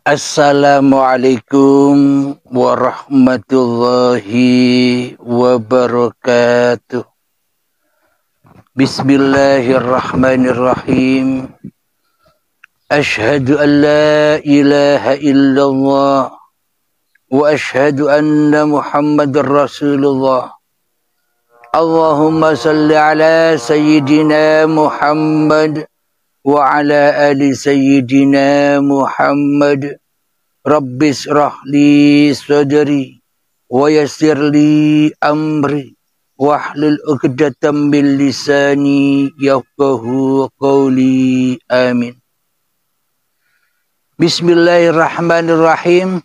Assalamualaikum warahmatullahi wabarakatuh. Bismillahirrahmanirrahim. Ashhadu an la ilaha illallah wa ashhadu anna Muhammadar Rasulullah. Allahumma salli ala sayyidina Muhammad wa ala ali sayyidina Muhammad. Rabbis rahli sadri wa yassirli amri wahlul 'uqdatam min lisani yafqahu qawli. Amin. Bismillahirrahmanirrahim.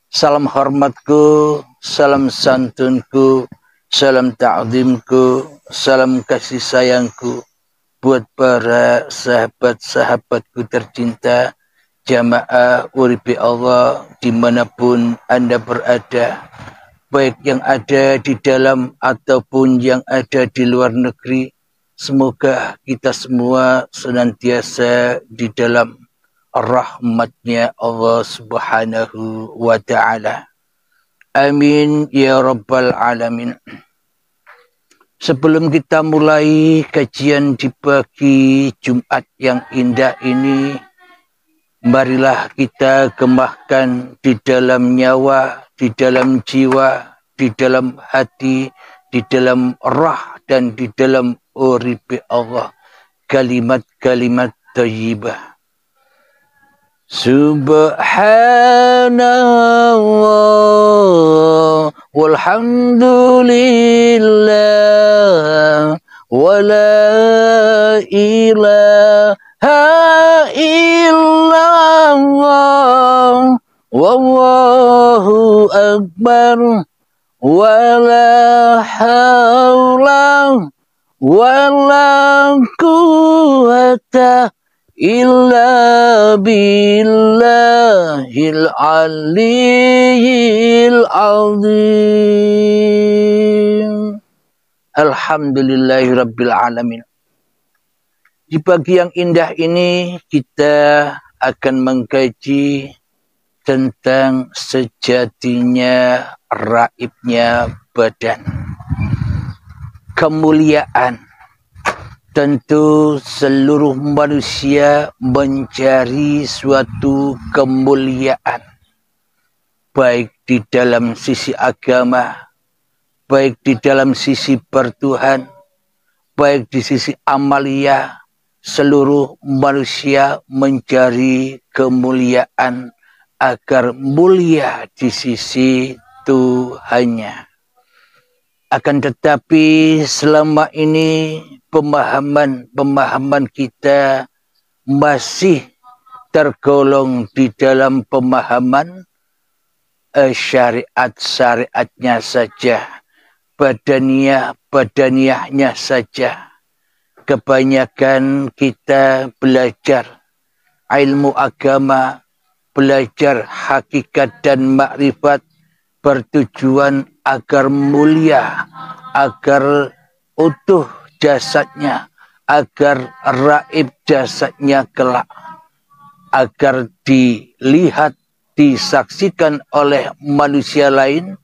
Salam hormatku, salam santunku, salam ta'zimku, salam kasih sayangku buat para sahabat-sahabatku tercinta, jamaah uripi Allah dimanapun Anda berada, baik yang ada di dalam ataupun yang ada di luar negeri. Semoga kita semua senantiasa di dalam rahmatnya Allah Subhanahu wa ta'ala. Amin ya rabbal alamin. Sebelum kita mulai kajian di pagi Jumat yang indah ini, marilah kita gemahkan di dalam nyawa, di dalam jiwa, di dalam hati, di dalam roh, dan di dalam uripi Allah kalimat-kalimat thayyibah. Subhanallah walhamdulillah wa la ilaha illallah wallahu akbar wa la hawla wa la quwwata illa billahil aliyyil azim. Alhamdulillahi rabbil alamin. Di pagi yang indah ini kita akan mengkaji tentang sejatinya raibnya badan. Kemuliaan. Tentu seluruh manusia mencari suatu kemuliaan, baik di dalam sisi agama, baik di dalam sisi bertuhan, baik di sisi amalia. Seluruh manusia mencari kemuliaan agar mulia di sisi Tuhannya. Akan tetapi selama ini pemahaman kita masih tergolong di dalam pemahaman syariatnya saja, badaniyahnya saja. Kebanyakan kita belajar ilmu agama, belajar hakikat dan makrifat bertujuan agar mulia, agar utuh jasadnya, agar raib jasadnya kelak, agar dilihat, disaksikan oleh manusia lain,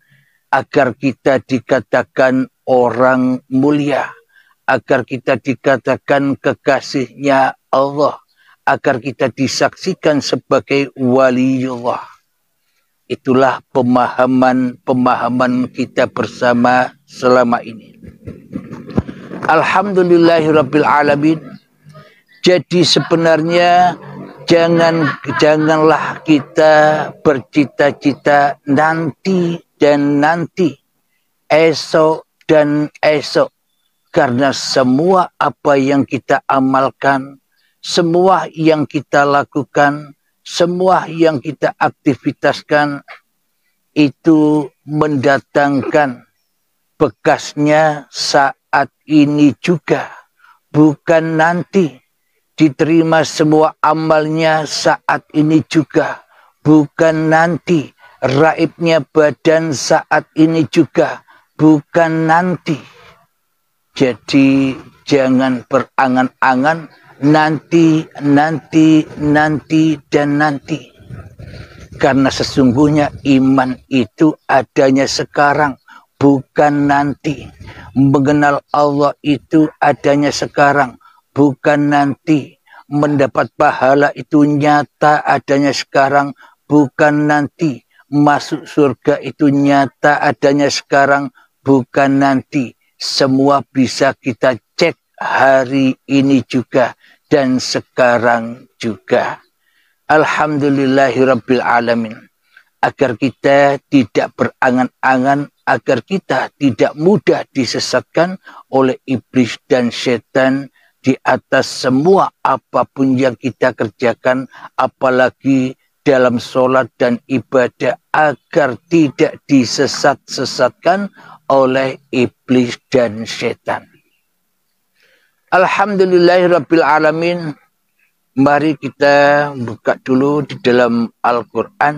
agar kita dikatakan orang mulia, agar kita dikatakan kekasihnya Allah, agar kita disaksikan sebagai waliullah. Itulah pemahaman kita bersama selama ini. Alhamdulillahirabbil alamin. Jadi sebenarnya janganlah kita bercita-cita nanti dan nanti, esok dan esok, karena semua apa yang kita amalkan, semua yang kita lakukan, semua yang kita aktivitaskan itu mendatangkan bekasnya saat ini juga, bukan nanti. Diterima semua amalnya saat ini juga, bukan nanti. Raibnya badan saat ini juga, bukan nanti. Jadi jangan berangan-angan nanti, dan nanti. Karena sesungguhnya iman itu adanya sekarang, bukan nanti. Mengenal Allah itu adanya sekarang, bukan nanti. Mendapat pahala itu nyata adanya sekarang, bukan nanti. Masuk surga itu nyata adanya sekarang, bukan nanti. Semua bisa kita cek hari ini juga dan sekarang juga. Alhamdulillahirabbil alamin. Agar kita tidak berangan-angan, agar kita tidak mudah disesatkan oleh iblis dan setan di atas semua apapun yang kita kerjakan, apalagi dalam sholat dan ibadah, agar tidak disesat-sesatkan oleh iblis dan setan. Alhamdulillahirabbil alamin. Mari kita buka dulu di dalam Al-Quran.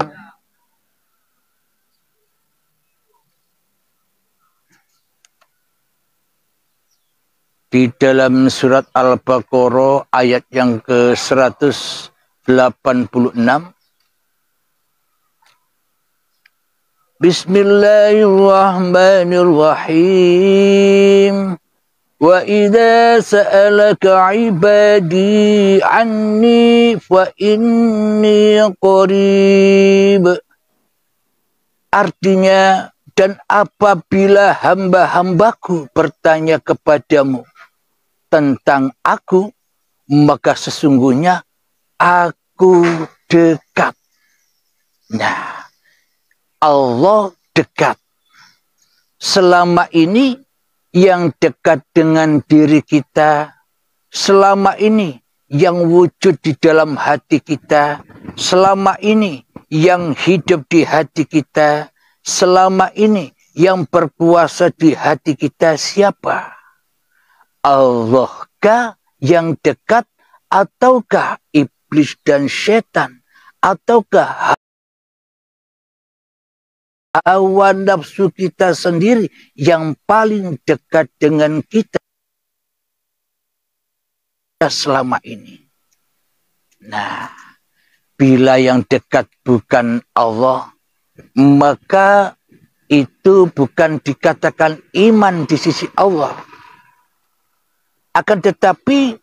Di dalam surat Al-Baqarah ayat yang ke-186. Bismillahirrahmanirrahim. Wa idza sa'alaka 'ibadi 'anni fa inni qarib. Artinya, dan apabila hamba-hambaku bertanya kepadamu tentang aku, maka sesungguhnya aku dekat. Nah, Allah dekat. Selama ini yang dekat dengan diri kita, selama ini yang wujud di dalam hati kita, selama ini yang hidup di hati kita, selama ini yang berkuasa di hati kita siapa? Allahkah yang dekat, ataukah iblis dan setan, ataukah hawa nafsu kita sendiri yang paling dekat dengan kita selama ini? Nah, bila yang dekat bukan Allah, maka itu bukan dikatakan iman di sisi Allah. Akan tetapi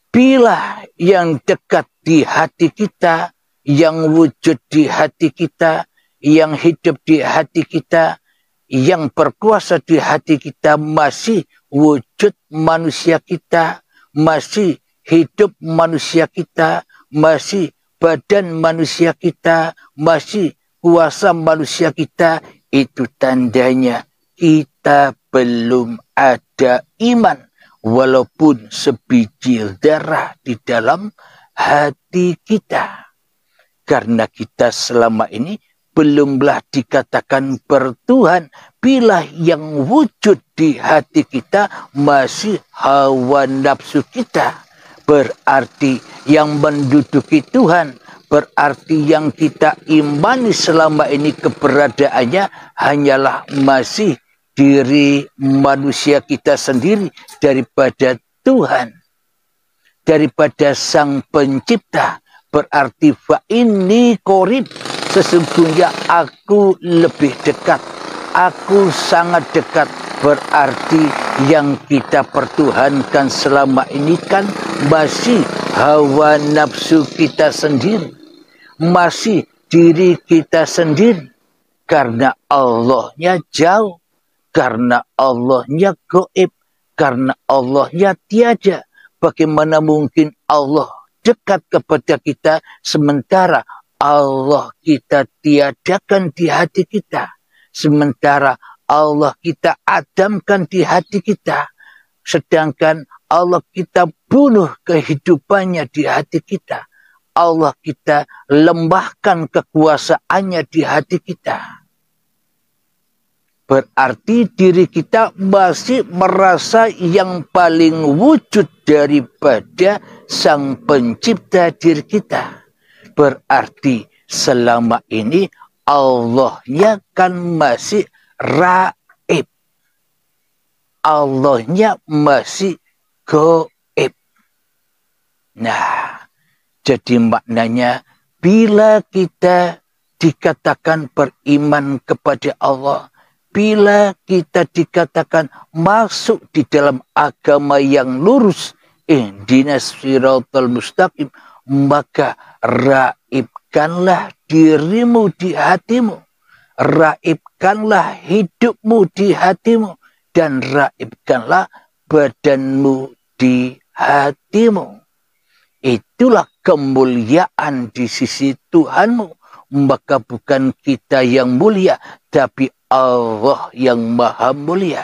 bila yang dekat di hati kita, yang wujud di hati kita, yang hidup di hati kita, yang berkuasa di hati kita, masih wujud manusia kita, masih hidup manusia kita, masih badan manusia kita, masih kuasa manusia kita, itu tandanya kita belum ada iman, walaupun sebiji darah di dalam hati kita. Karena kita selama ini belumlah dikatakan bertuhan, bila yang wujud di hati kita masih hawa nafsu kita. Berarti yang menduduki Tuhan, berarti yang kita imani selama ini keberadaannya hanyalah masih diri manusia kita sendiri daripada Tuhan, daripada Sang Pencipta. Berarti fa inni qarib, sesungguhnya aku lebih dekat, aku sangat dekat. Berarti yang kita pertuhankan selama ini kan masih hawa nafsu kita sendiri, masih diri kita sendiri. Karena Allahnya jauh, karena Allahnya gaib, karena Allahnya tiada. Bagaimana mungkin Allah dekat kepada kita sementara Allah kita tiadakan di hati kita, sementara Allah kita adamkan di hati kita, sedangkan Allah kita bunuh kehidupannya di hati kita, Allah kita lembahkan kekuasaannya di hati kita. Berarti diri kita masih merasa yang paling wujud daripada Sang Pencipta diri kita. Berarti selama ini Allahnya kan masih raib, Allahnya masih gaib. Nah, jadi maknanya bila kita dikatakan beriman kepada Allah, bila kita dikatakan masuk di dalam agama yang lurus, ihdinas siratal mustaqim, maka raibkanlah dirimu di hatimu, raibkanlah hidupmu di hatimu, dan raibkanlah badanmu di hatimu. Itulah kemuliaan di sisi Tuhanmu. Maka bukan kita yang mulia, tapi Allah yang maha mulia.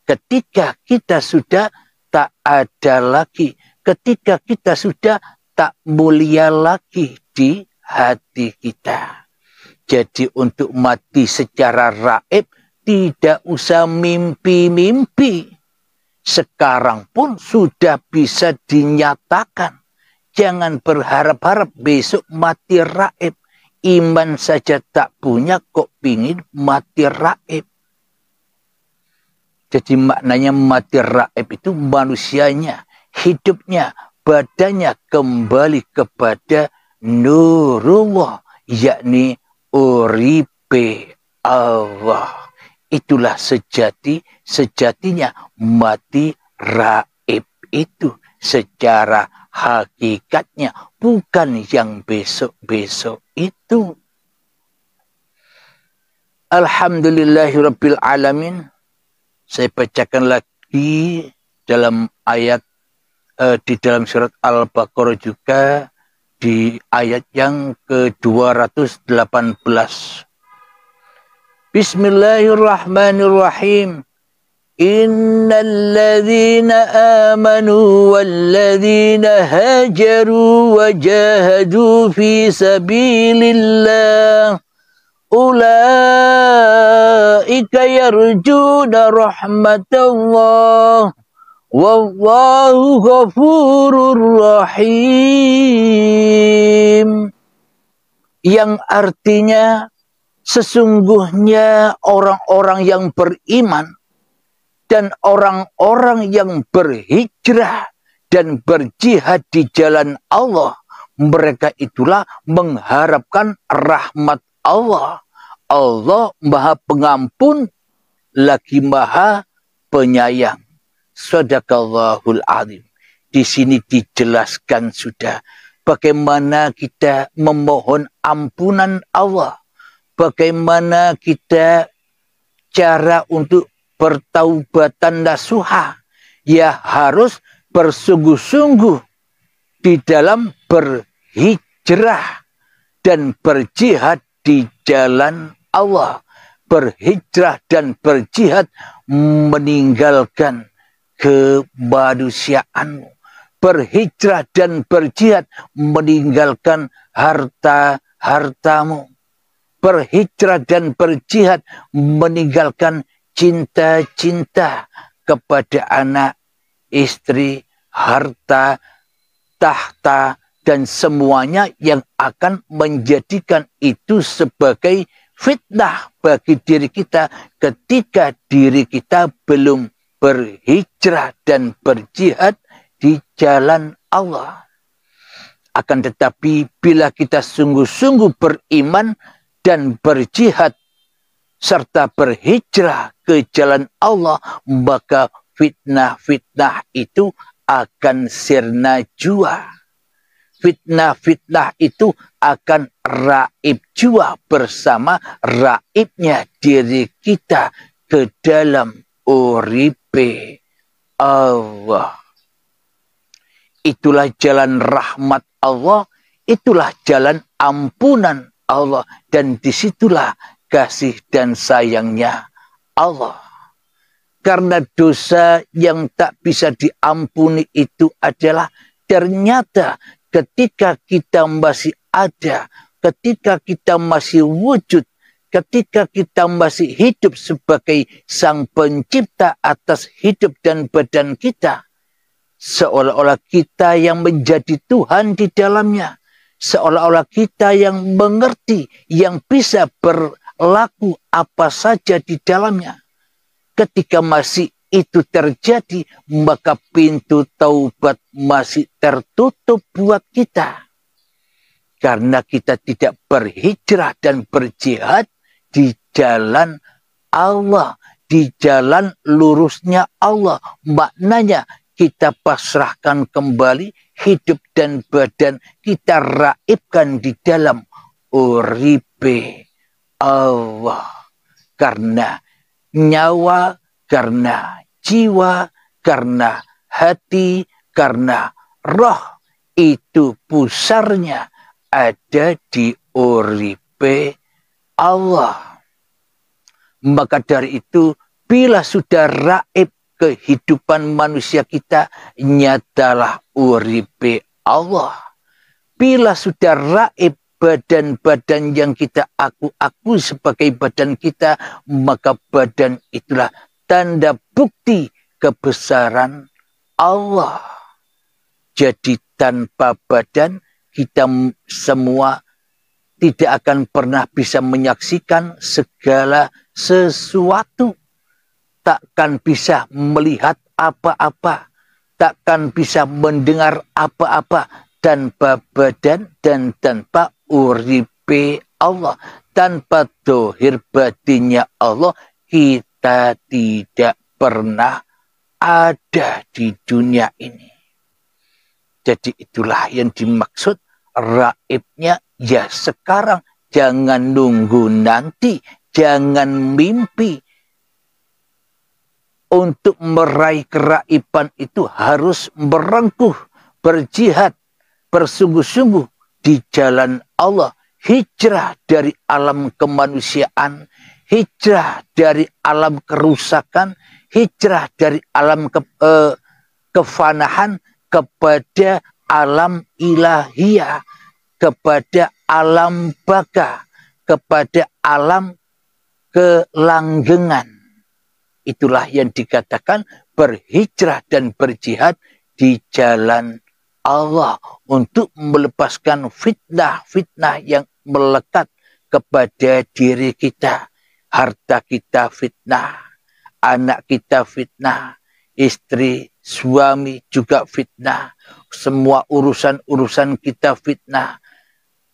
Ketika kita sudah tak ada lagi, ketika kita sudah tak mulia lagi di hati kita. Jadi untuk mati secara raib, tidak usah mimpi-mimpi. Sekarang pun sudah bisa dinyatakan. Jangan berharap-harap besok mati raib. Iman saja tak punya kok pingin mati raib. Jadi maknanya mati raib itu manusianya, hidupnya, badannya kembali kepada nurullah, yakni uripe Allah. Itulah sejatinya mati raib itu secara hakikatnya, bukan yang besok-besok itu. Alhamdulillahirabbil alamin. Saya bacakan lagi dalam ayat di dalam surat Al-Baqarah juga di ayat yang ke-218. Bismillahirrahmanirrahim. Innal ladzina amanu wal ladzina hajaru wa jahadu fi sabilillah ulaika yarjuna rahmatallah wallahu ghafurur rahim. Yang artinya sesungguhnya orang-orang yang beriman dan orang-orang yang berhijrah dan berjihad di jalan Allah, mereka itulah mengharapkan rahmat Allah. Allah maha pengampun lagi maha penyayang. Shadaqallahul azim. Di sini dijelaskan sudah bagaimana kita memohon ampunan Allah. Bagaimana kita cara untuk bertaubatan nasuha, ya harus bersungguh-sungguh di dalam berhijrah dan berjihad di jalan Allah. Berhijrah dan berjihad meninggalkan kemanusiaanmu. Berhijrah dan berjihad meninggalkan harta-hartamu. Berhijrah dan berjihad meninggalkan cinta-cinta kepada anak, istri, harta, tahta, dan semuanya yang akan menjadikan itu sebagai fitnah bagi diri kita ketika diri kita belum berhijrah dan berjihad di jalan Allah. Akan tetapi bila kita sungguh-sungguh beriman dan berjihad serta berhijrah ke jalan Allah, maka fitnah-fitnah itu akan sirna jua. Fitnah-fitnah itu akan raib jua bersama raibnya diri kita ke dalam uripe Allah. Itulah jalan rahmat Allah, itulah jalan ampunan Allah, dan disitulah kasih dan sayangnya Allah. Karena dosa yang tak bisa diampuni itu adalah ternyata ketika kita masih ada, ketika kita masih wujud, ketika kita masih hidup sebagai sang pencipta atas hidup dan badan kita, seolah-olah kita yang menjadi Tuhan di dalamnya, seolah-olah kita yang mengerti, yang bisa berlaku apa saja di dalamnya. Ketika masih itu terjadi, maka pintu taubat masih tertutup buat kita. Karena kita tidak berhijrah dan berjihad di jalan Allah, di jalan lurusnya Allah. Maknanya kita pasrahkan kembali hidup dan badan kita, raibkan di dalam uripe Allah. Karena nyawa, karena jiwa, karena hati, karena roh itu pusarnya ada di uripe Allah. Maka dari itu, bila sudah raib kehidupan manusia kita, nyatalah uripe Allah. Bila sudah raib badan-badan yang kita aku sebagai badan kita, maka badan itulah tanda bukti kebesaran Allah. Jadi tanpa badan, kita semua tidak akan pernah bisa menyaksikan segala sesuatu. Takkan bisa melihat apa-apa. Takkan bisa mendengar apa-apa tanpa badan dan tanpa uripe Allah. Tanpa dohir batinnya Allah, kita tidak pernah ada di dunia ini. Jadi itulah yang dimaksud raibnya ya sekarang. Jangan nunggu nanti, jangan mimpi. Untuk meraih keraiban itu harus merengkuh, berjihad, bersungguh-sungguh di jalan Allah. Hijrah dari alam kemanusiaan, hijrah dari alam kerusakan, hijrah dari alam kefanahan kepada alam ilahiyah, kepada alam baka, kepada alam kelanggengan. Itulah yang dikatakan berhijrah dan berjihad di jalan Allah untuk melepaskan fitnah-fitnah yang melekat kepada diri kita. Harta kita fitnah, anak kita fitnah, istri, suami juga fitnah. Semua urusan-urusan kita fitnah.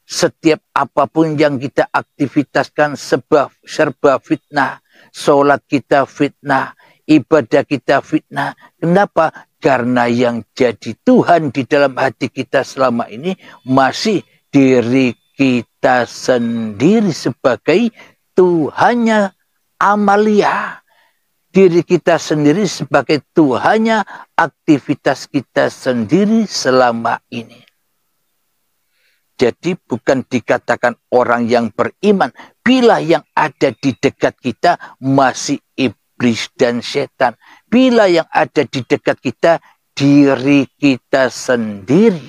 Setiap apapun yang kita aktivitaskan serba fitnah. Sholat kita fitnah, ibadah kita fitnah. Kenapa? Karena yang jadi Tuhan di dalam hati kita selama ini masih diri kita sendiri sebagai Tuhannya amalia. Diri kita sendiri sebagai Tuhannya aktivitas kita sendiri selama ini. Jadi bukan dikatakan orang yang beriman, bila yang ada di dekat kita masih iblis dan setan. Bila yang ada di dekat kita diri kita sendiri.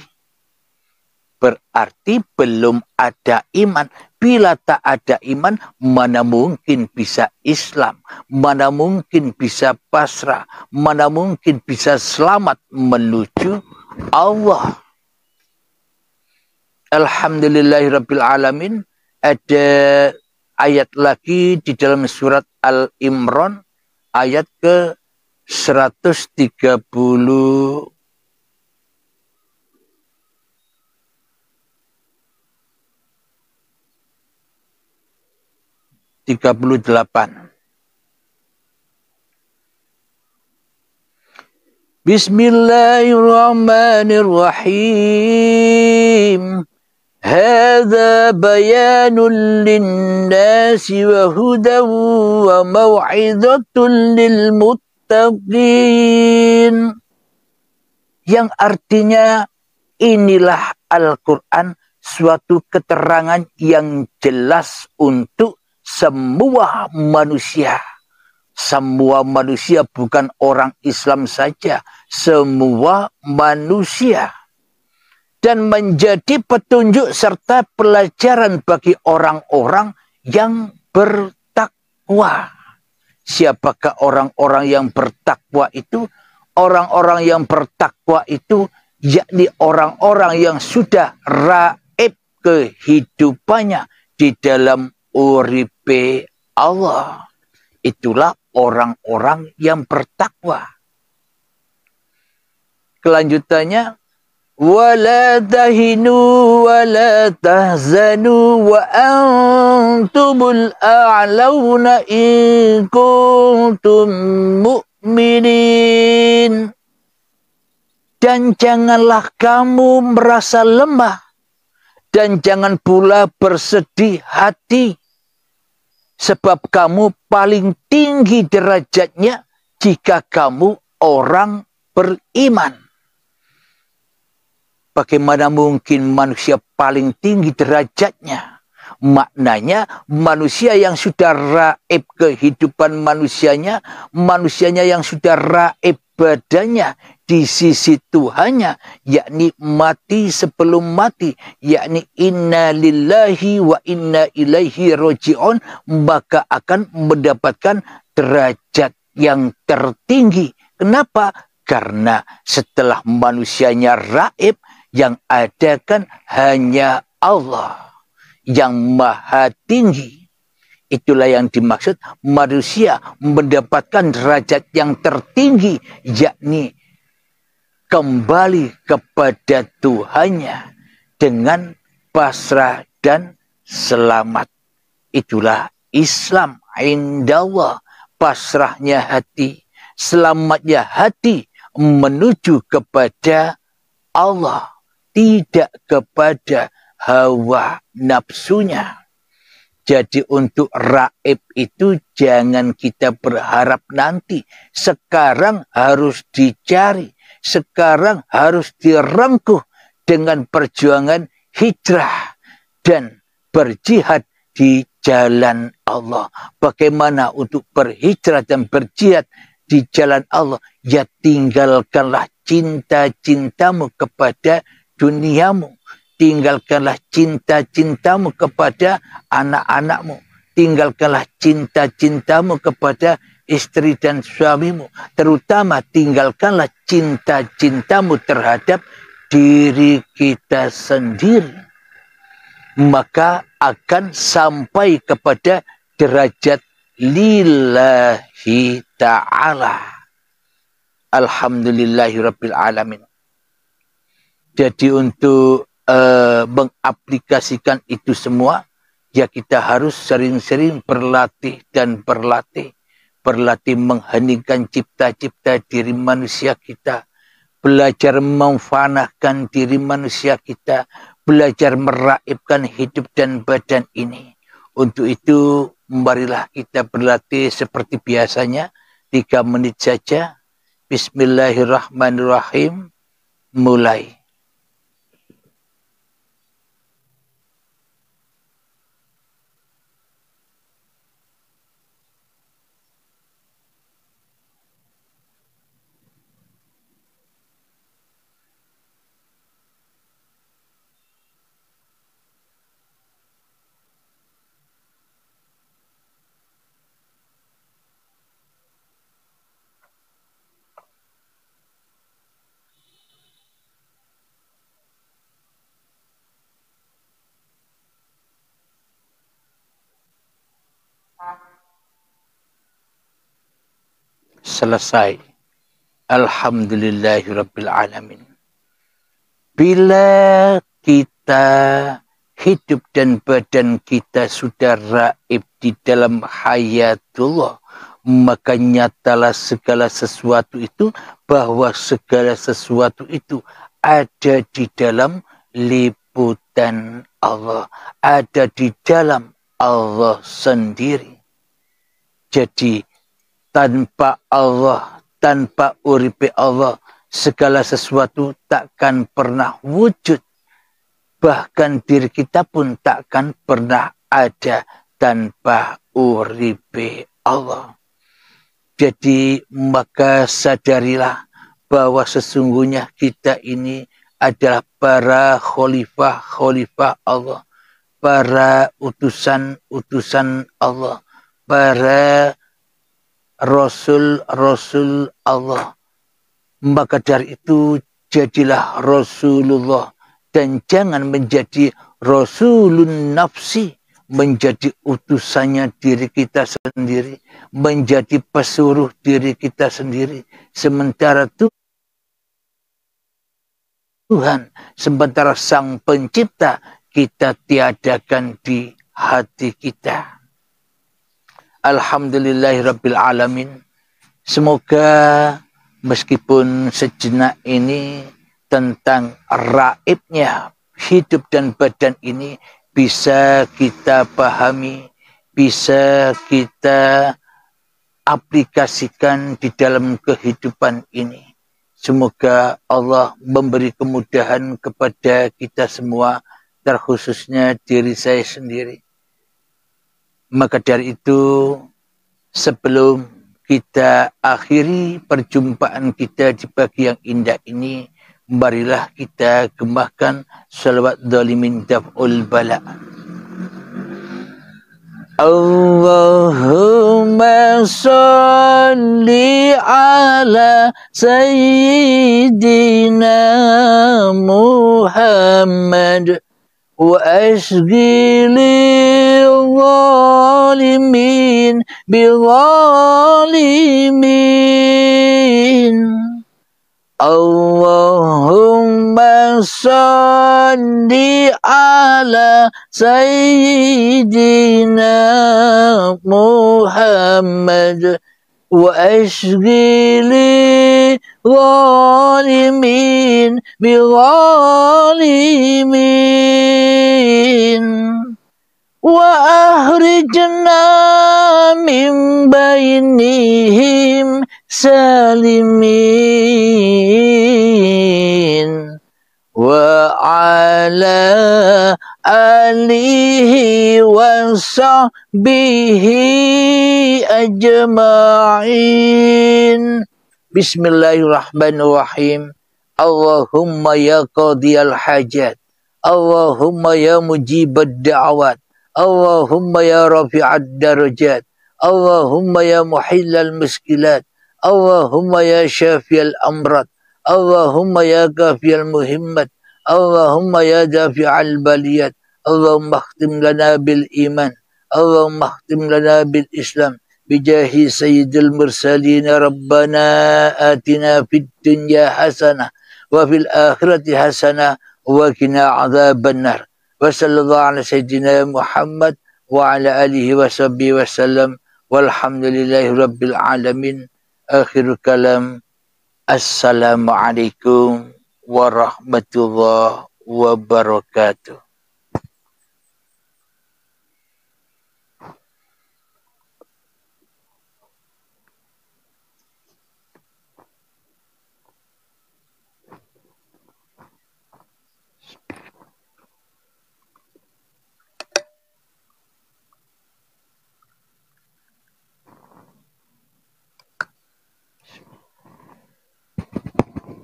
Berarti belum ada iman. Bila tak ada iman, mana mungkin bisa Islam, mana mungkin bisa pasrah, mana mungkin bisa selamat menuju Allah. Alhamdulillahirrabbilalamin. Ada ayat lagi di dalam surat Al-Imran ayat ke 138. Bismillahirrahmanirrahim. Hadza bayanun linnasi wa hudan wa mau'izatun lil muttaqin. Yang artinya inilah Al-Quran, suatu keterangan yang jelas untuk semua manusia. Semua manusia, bukan orang Islam saja, semua manusia. Dan menjadi petunjuk serta pelajaran bagi orang-orang yang bertakwa. Siapakah orang-orang yang bertakwa itu? Orang-orang yang bertakwa itu yakni orang-orang yang sudah raib kehidupannya di dalam uripe Allah. Itulah orang-orang yang bertakwa. Kelanjutannya, ولا تهنوا ولا تحزنوا وأنتم الأعلون إن كنتم مؤمنين. Dan janganlah kamu merasa lemah, dan jangan pula bersedih hati, sebab kamu paling tinggi derajatnya jika kamu orang beriman. Bagaimana mungkin manusia paling tinggi derajatnya? Maknanya manusia yang sudah raib kehidupan manusianya, manusianya yang sudah raib badannya di sisi Tuhannya, yakni mati sebelum mati, yakni inna lillahi wa inna ilaihi roji'un, maka akan mendapatkan derajat yang tertinggi. Kenapa? Karena setelah manusianya raib, yang ada kan hanya Allah yang maha tinggi. Itulah yang dimaksud manusia mendapatkan derajat yang tertinggi, yakni kembali kepada Tuhannya dengan pasrah dan selamat. Itulah Islam indallah, pasrahnya hati, selamatnya hati menuju kepada Allah, tidak kepada hawa nafsunya. Jadi untuk raib itu jangan kita berharap nanti. Sekarang harus dicari. Sekarang harus direngkuh dengan perjuangan hijrah dan berjihad di jalan Allah. Bagaimana untuk berhijrah dan berjihad di jalan Allah? Ya tinggalkanlah cinta-cintamu kepada duniamu. Tinggalkanlah cinta-cintamu kepada anak-anakmu. Tinggalkanlah cinta-cintamu kepada istri dan suamimu. Terutama tinggalkanlah cinta-cintamu terhadap diri kita sendiri. Maka akan sampai kepada derajat lillahi ta'ala. Alhamdulillahirabbil alamin. Jadi untuk mengaplikasikan itu semua, ya kita harus sering-sering berlatih dan berlatih. Berlatih mengheningkan cipta-cipta diri manusia kita. Belajar memfanahkan diri manusia kita. Belajar meraibkan hidup dan badan ini. Untuk itu, marilah kita berlatih seperti biasanya. 3 menit saja. Bismillahirrahmanirrahim. Mulai. Selesai. Alhamdulillahirabbil alamin. Bila kita hidup dan badan kita sudah raib di dalam hayatullah, maka nyatalah segala sesuatu itu, bahwa segala sesuatu itu ada di dalam liputan Allah, ada di dalam Allah sendiri. Jadi tanpa Allah, tanpa uripe Allah, segala sesuatu takkan pernah wujud. Bahkan diri kita pun takkan pernah ada tanpa uripe Allah. Jadi maka sadarilah bahwa sesungguhnya kita ini adalah para khalifah Allah, para utusan Allah, para Rasul Allah. Maka dari itu jadilah Rasulullah dan jangan menjadi Rasulun nafsi, menjadi utusannya diri kita sendiri, menjadi pesuruh diri kita sendiri. Sementara itu Tuhan, sementara Sang Pencipta kita tiadakan di hati kita. Alhamdulillahirabbil alamin. Semoga meskipun sejenak ini tentang raibnya hidup dan badan ini bisa kita pahami, bisa kita aplikasikan di dalam kehidupan ini. Semoga Allah memberi kemudahan kepada kita semua, terkhususnya diri saya sendiri. Maka dari itu, sebelum kita akhiri perjumpaan kita di pagi yang indah ini, marilah kita gembahkan salawat dhalimin daf'ul bala. Allahumma salli ala sayyidina Muhammad wa ashghilil zalimin bizalimin. Allahumma salli ala sayyidina Muhammad wa ashghili zalimin bizalimin. Wa ahrijna min bainihim salimin wa ala alihi wa sahbihi ajma'in. Bismillahirrahmanirrahim. Allahumma ya qadiyal hajat, Allahumma ya mujibad da'awat, Allahumma ya rafi'ad darajat, Allahumma ya muhillal muskilat, Allahumma ya syafiyal amrat, Allahumma ya kafiyal muhimmat, Allahumma ya dafi'al baliyat, Allahumma akhtim lana bil iman, Allahumma akhtim lana bil islam, bijahi sayyidil mursalin. Rabbana atina fid dunya hasanah wa fil akhirati hasanah wa qina adzaban nar. Wa sallallahu ala sayyidina Muhammad wa ala alihi wa sahbihi wa sallam. Walhamdulillahi rabbil alamin. Akhir kalam. Assalamualaikum warahmatullahi wabarakatuh.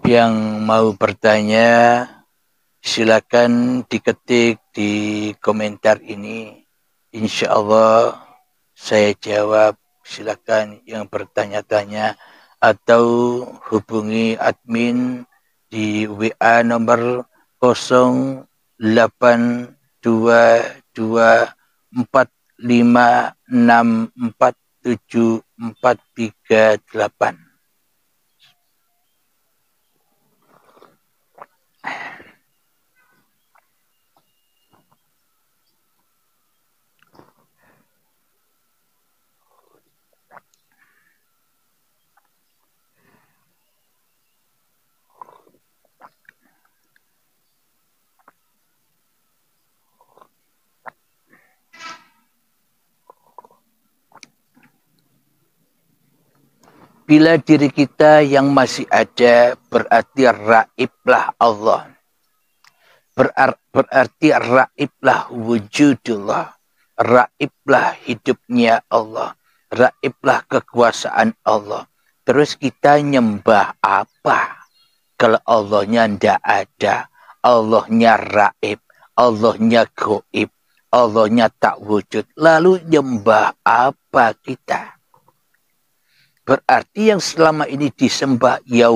Yang mau bertanya, silakan diketik di komentar ini. Insya Allah saya jawab. Silakan yang bertanya-tanya atau hubungi admin di WA nomor 082245647438. Bila diri kita yang masih ada, berarti raiblah Allah. Berarti raiblah wujudullah. Raiblah hidupnya Allah. Raiblah kekuasaan Allah. Terus kita nyembah apa? Kalau Allahnya tidak ada. Allahnya raib. Allahnya goib. Allahnya tak wujud. Lalu nyembah apa kita? Berarti yang selama ini disembah ya